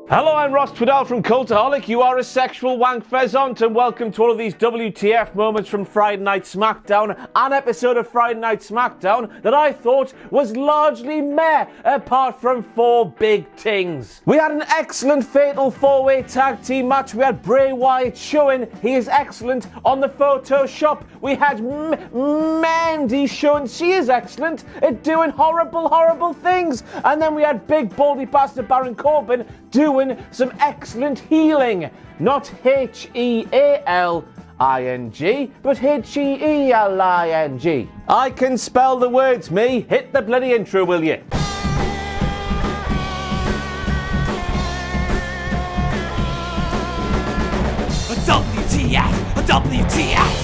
Hello, I'm Ross Twiddell from Cultaholic. You are a sexual wank pheasant, and welcome to all of these WTF moments from Friday Night SmackDown, an episode of Friday Night SmackDown that I thought was largely meh, apart from four big things. We had an excellent fatal four-way tag team match. We had Bray Wyatt showing he is excellent on the Photoshop. We had Mandy showing she is excellent at doing horrible things. And then we had big baldy bastard Baron Corbin doing some excellent healing. Not H-E-A-L-I-N-G, but H-E-E-L-I-N-G. I can spell the words, me. Hit the bloody intro, will you? WTF! WTF!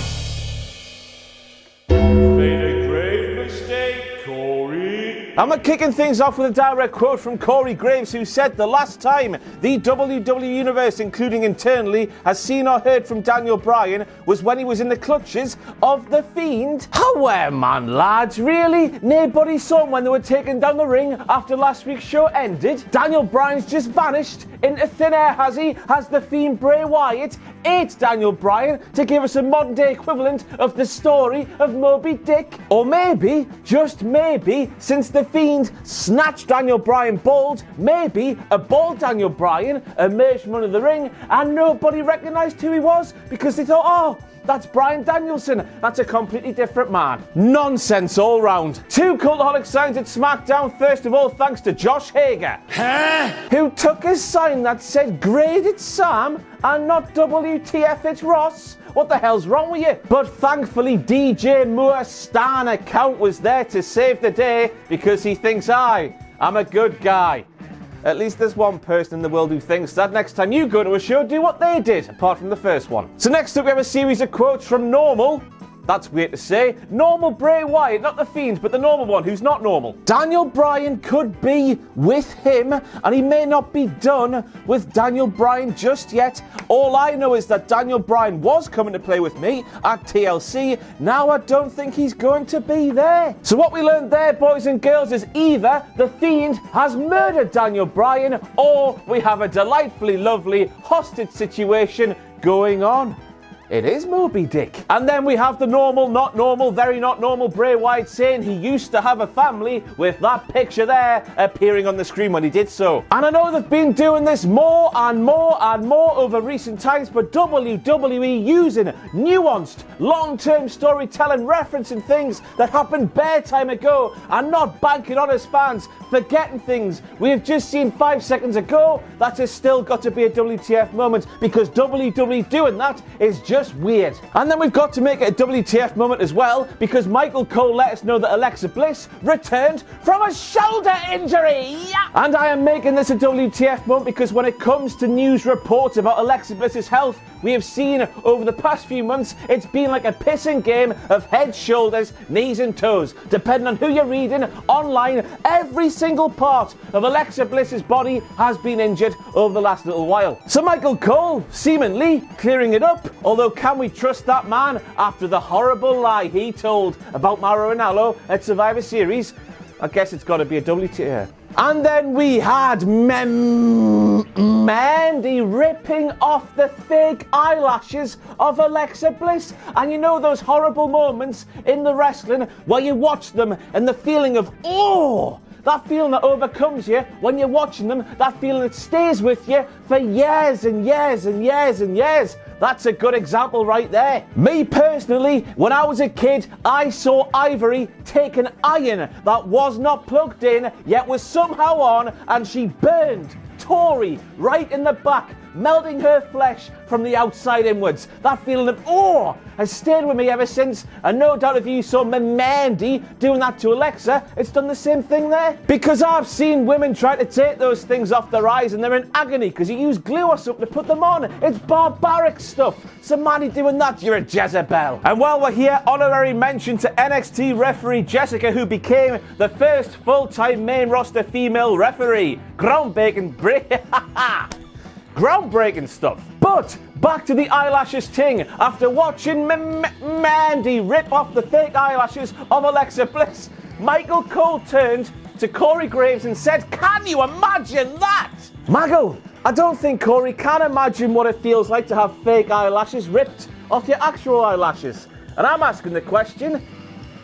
Made a grave mistake, Corey. And we're kicking things off with a direct quote from Corey Graves, who said the last time the WWE Universe, including internally, has seen or heard from Daniel Bryan was when he was in the clutches of The Fiend. How man, lads, really? Nobody saw him when they were taken down the ring after last week's show ended? Daniel Bryan's just vanished into thin air, has he? Has The Fiend Bray Wyatt ate Daniel Bryan to give us a modern day equivalent of the story of Moby Dick? Or maybe, just maybe, since The Fiend snatched Daniel Bryan bald, maybe a bald Daniel Bryan emerged from under the ring and nobody recognised who he was because they thought, oh, that's Bryan Danielson. That's a completely different man. Nonsense all round. Two Cultaholic signs at SmackDown. First of all, thanks to Josh Hager, who took a sign that said Graded Sam and not WTF it's Ross. What the hell's wrong with you? But thankfully DJ Moore's Stan account was there to save the day because he thinks I'm a good guy. At least there's one person in the world who thinks that. Next time you go to a show, do what they did, apart from the first one. So next up we have a series of quotes from Normal. That's weird to say. Normal Bray Wyatt, not the Fiend, but the normal one who's not normal. Daniel Bryan could be with him, and he may not be done with Daniel Bryan just yet. All I know is that Daniel Bryan was coming to play with me at TLC. Now I don't think he's going to be there. So what we learned there, boys and girls, is either the Fiend has murdered Daniel Bryan, or we have a delightfully lovely hostage situation going on. It is Moby Dick. And then we have the normal, not normal, very not normal Bray Wyatt saying he used to have a family, with that picture there appearing on the screen when he did so. And I know they've been doing this more and more and more over recent times, but WWE using nuanced, long-term storytelling, referencing things that happened bare time ago and not banking on us fans forgetting things we have just seen 5 seconds ago. That has still got to be a WTF moment because WWE doing that is just weird. And then we've got to make it a WTF moment as well because Michael Cole let us know that Alexa Bliss returned from a shoulder injury. Yeah. And I am making this a WTF moment because when it comes to news reports about Alexa Bliss's health, we have seen over the past few months it's been like a pissing game of head, shoulders, knees and toes. Depending on who you're reading online, every single part of Alexa Bliss's body has been injured over the last little while. So Michael Cole seemingly clearing it up, although can we trust that man after the horrible lie he told about Mauro Ranallo at Survivor Series? I guess it's got to be a WTF. And then we had Mandy ripping off the fake eyelashes of Alexa Bliss. And you know those horrible moments in the wrestling where you watch them and the feeling of, oh, that feeling that overcomes you when you're watching them, that feeling that stays with you for years and years and years and years. That's a good example right there. Me personally, when I was a kid, I saw Ivory take an iron that was not plugged in, yet was somehow on, and she burned Tori right in the back, melting her flesh from the outside inwards. That feeling of awe has stayed with me ever since, and no doubt if you saw Mandy doing that to Alexa, it's done the same thing there. Because I've seen women try to take those things off their eyes and they're in agony because you use glue or something to put them on. It's barbaric stuff. So Mandy doing that, you're a Jezebel. And while we're here, honorary mention to NXT referee Jessica, who became the first full-time main roster female referee. Groundbreaking groundbreaking stuff. But back to the eyelashes thing. After watching Mandy rip off the fake eyelashes of Alexa Bliss, Michael Cole turned to Corey Graves and said, "Can you imagine that?" Michael, I don't think Corey can imagine what it feels like to have fake eyelashes ripped off your actual eyelashes. And I'm asking the question,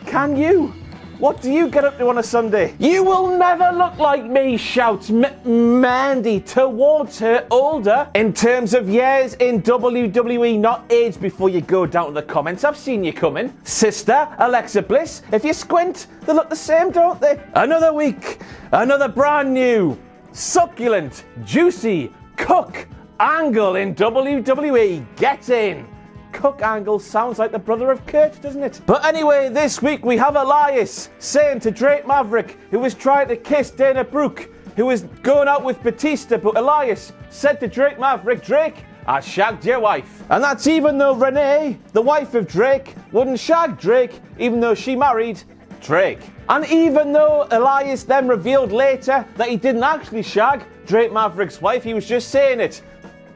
can you? What do you get up to on a Sunday? You will never look like me, shouts Mandy towards her older in terms of years in WWE, not age before you go down to the comments. I've seen you coming. Sister Alexa Bliss, if you squint, they look the same, don't they? Another week, another brand new, succulent, juicy Cook angle in WWE. Get in. Cook Angle sounds like the brother of Kurt, doesn't it? But anyway, this week we have Elias saying to Drake Maverick, who was trying to kiss Dana Brooke, who was going out with Batista, but Elias said to Drake Maverick, Drake, I shagged your wife. And that's even though Renee, the wife of Drake, wouldn't shag Drake, even though she married Drake. And even though Elias then revealed later that he didn't actually shag Drake Maverick's wife, he was just saying it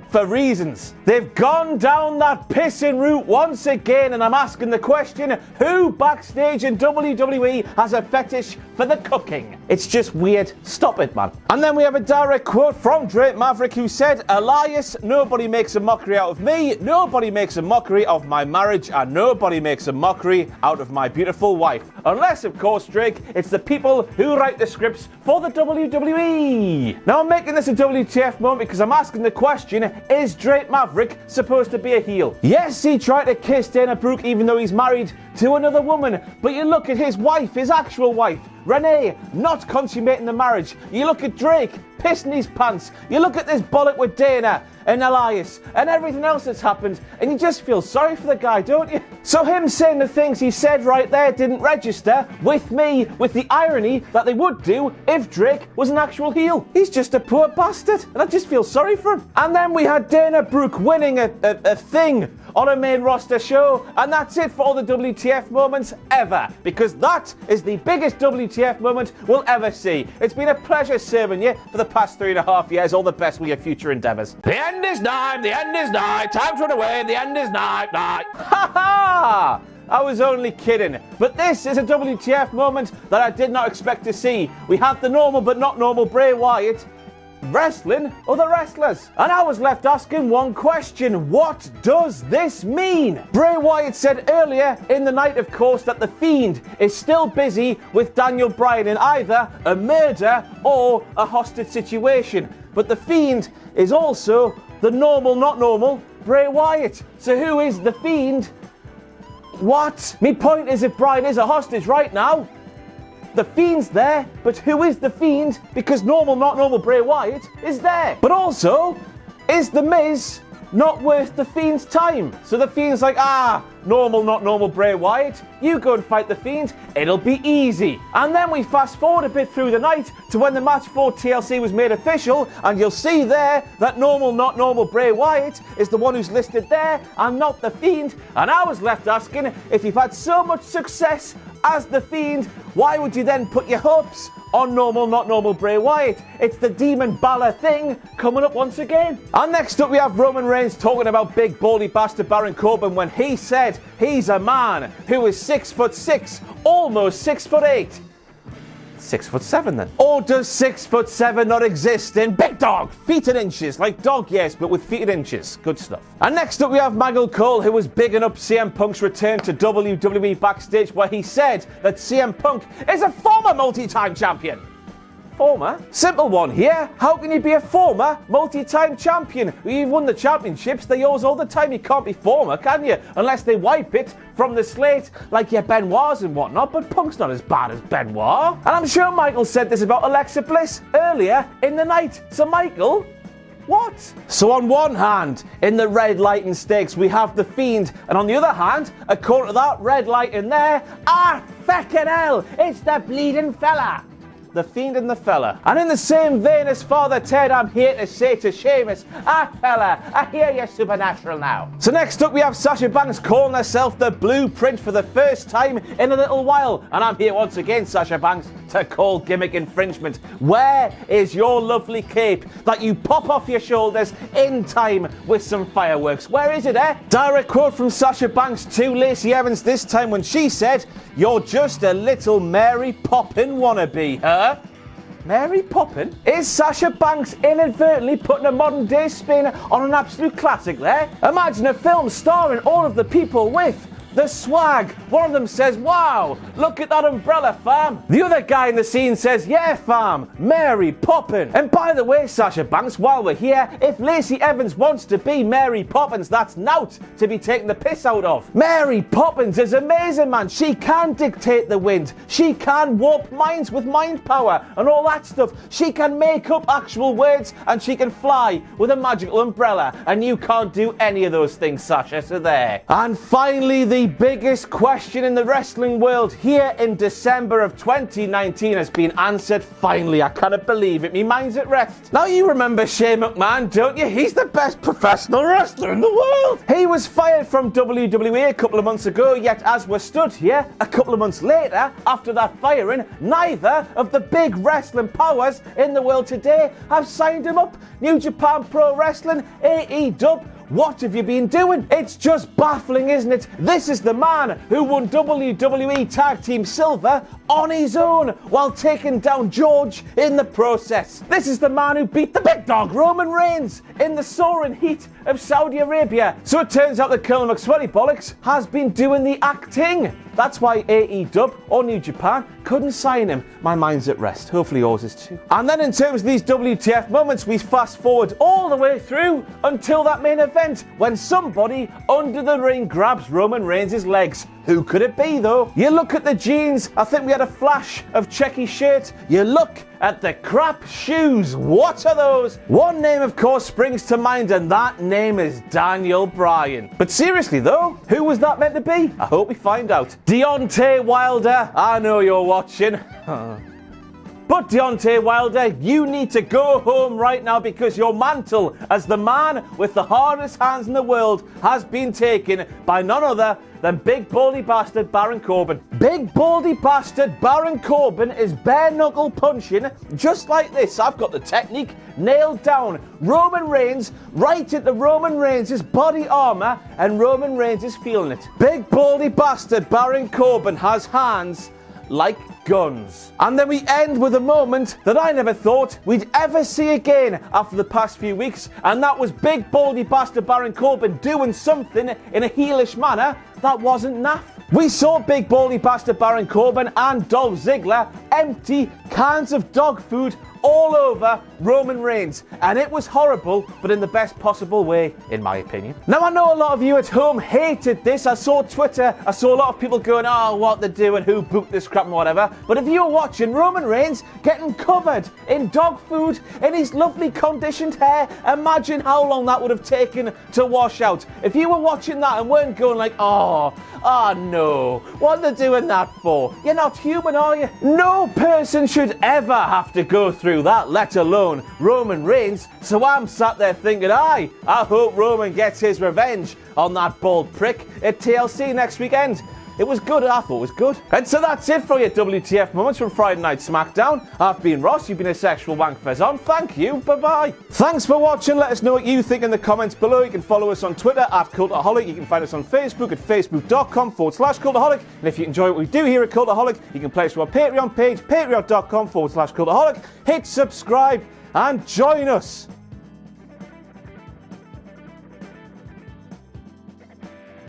for reasons. They've gone down that pissing route once again, and I'm asking the question, who backstage in WWE has a fetish for the cooking? It's just weird. Stop it, man. And then we have a direct quote from Drake Maverick, who said, Elias, nobody makes a mockery out of me, nobody makes a mockery of my marriage, and nobody makes a mockery out of my beautiful wife. Unless, of course, Drake, it's the people who write the scripts for the WWE. Now, I'm making this a WTF moment because I'm asking the question, is Drake Maverick supposed to be a heel? Yes, he tried to kiss Dana Brooke even though he's married to another woman, but you look at his wife, his actual wife, Renee, not consummating the marriage. You look at Drake, pissing his pants. You look at this bollock with Dana and Elias and everything else that's happened, and you just feel sorry for the guy, don't you? So him saying the things he said right there didn't register with me, with the irony that they would do if Drake was an actual heel. He's just a poor bastard, and I just feel sorry for him. And then we had Dana Brooke winning a thing on a main roster show, and that's it for all the WTF moments ever, because that is the biggest WTF moment we'll ever see. It's been a pleasure serving you for the past 3.5 years. All the best with your future endeavours. The end is nigh, the end is nigh, time to run away, the end is nigh, nigh. Ha ha! I was only kidding. But this is a WTF moment that I did not expect to see. We have the normal but not normal Bray Wyatt wrestling other wrestlers. And I was left asking one question. What does this mean? Bray Wyatt said earlier in the night, of course, that The Fiend is still busy with Daniel Bryan in either a murder or a hostage situation. But The Fiend is also the normal, not normal Bray Wyatt. So who is The Fiend? What? Me point is, if Bryan is a hostage right now, The Fiend's there, but who is The Fiend? Because normal, not normal Bray Wyatt is there. But also, is The Miz not worth The Fiend's time? So The Fiend's like, normal, not normal Bray Wyatt, you go and fight The Fiend, it'll be easy. And then we fast forward a bit through the night to when the match for TLC was made official, and you'll see there that normal, not normal Bray Wyatt is the one who's listed there and not The Fiend. And I was left asking, if you've had so much success as The Fiend, why would you then put your hopes on normal, not normal Bray Wyatt? It's the Demon Balor thing coming up once again. And next up we have Roman Reigns talking about big baldy bastard Baron Corbin when he said he's a man who is 6'6", almost 6'8". 6'7" then. Or does 6'7" not exist in big dog, feet and inches, like dog, yes, but with feet and inches. Good stuff. And next up we have Michael Cole, who was bigging up CM Punk's return to WWE backstage, where he said that CM Punk is a former multi-time champion. Former? Simple one here. How can you be a former multi-time champion? You've won the championships, they're yours all the time. You can't be former, can you? Unless they wipe it from the slate like your Benoit's and whatnot, but Punk's not as bad as Benoit. And I'm sure Michael said this about Alexa Bliss earlier in the night. So Michael, what? So on one hand, in the red light and stakes, we have The Fiend, and on the other hand, according to that red light in there, feckin' hell, it's the bleeding fella. The Fiend and the fella. And in the same vein as Father Ted, I'm here to say to Sheamus, fella, I hear you're supernatural now. So next up we have Sasha Banks calling herself the Blueprint for the first time in a little while. And I'm here once again, Sasha Banks, to call gimmick infringement. Where is your lovely cape that you pop off your shoulders in time with some fireworks? Where is it, eh? Direct quote from Sasha Banks to Lacey Evans this time when she said, "You're just a little Mary Poppin wannabe, huh?" Mary Poppins? Is Sasha Banks inadvertently putting a modern day spin on an absolute classic there? Imagine a film starring all of the people with the swag. One of them says, wow, look at that umbrella, fam. The other guy in the scene says, yeah, fam, Mary Poppins. And by the way, Sasha Banks, while we're here, if Lacey Evans wants to be Mary Poppins, that's nout to be taking the piss out of. Mary Poppins is amazing, man. She can dictate the wind. She can warp minds with mind power and all that stuff. She can make up actual words and she can fly with a magical umbrella. And you can't do any of those things, Sasha, so there. And finally, the biggest question in the wrestling world here in December of 2019 has been answered. Finally, I cannot believe it. Me mind's at rest. Now you remember Shane McMahon, don't you? He's the best professional wrestler in the world. He was fired from WWE a couple of months ago, yet as we're stood here a couple of months later, after that firing, neither of the big wrestling powers in the world today have signed him up. New Japan Pro Wrestling, AEW, what have you been doing? It's just baffling, isn't it? This is the man who won WWE Tag Team Silver on his own while taking down George in the process. This is the man who beat the big dog Roman Reigns in the soaring heat of Saudi Arabia. So it turns out that Colonel McSweaty Bollocks has been doing the acting. That's why AEW or New Japan couldn't sign him. My mind's at rest. Hopefully yours is too. And then in terms of these WTF moments, we fast forward all the way through until that main event when somebody under the ring grabs Roman Reigns' legs. Who could it be though? You look at the jeans, I think we had a flash of checky shirt. You look at the crap shoes, what are those? One name of course springs to mind and that name is Daniel Bryan. But seriously though, who was that meant to be? I hope we find out. Deontay Wilder, I know you're watching. But Deontay Wilder, you need to go home right now because your mantle as the man with the hardest hands in the world has been taken by none other than big baldy bastard Baron Corbin. Big baldy bastard Baron Corbin is bare knuckle punching just like this. I've got the technique nailed down. Roman Reigns right into Roman Reigns' body armor and Roman Reigns is feeling it. Big baldy bastard Baron Corbin has hands like guns. And then we end with a moment that I never thought we'd ever see again after the past few weeks, and that was big baldy bastard Baron Corbin doing something in a heelish manner that wasn't naff. We saw big baldy bastard Baron Corbin and Dolph Ziggler empty cans of dog food all over Roman Reigns, and it was horrible, but in the best possible way, in my opinion. Now, I know a lot of you at home hated this. I saw Twitter, I saw a lot of people going, oh, what they're doing, who booked this crap and whatever. But if you're watching Roman Reigns getting covered in dog food in his lovely conditioned hair, imagine how long that would have taken to wash out. If you were watching that and weren't going like, oh no, what are they doing that for? You're not human, are you? No person should ever have to go through that, let alone Roman Reigns. So I'm sat there thinking, I hope Roman gets his revenge on that bald prick at TLC next weekend. It was good, I thought it was good. And so that's it for your WTF moments from Friday Night SmackDown. I've been Ross, you've been a sexual wank fezon. Thank you, bye-bye. Thanks for watching, let us know what you think in the comments below. You can follow us on Twitter at Cultaholic. You can find us on Facebook at facebook.com/Cultaholic. And if you enjoy what we do here at Cultaholic, you can play us to our Patreon page, patreon.com/Cultaholic. Hit subscribe and join us.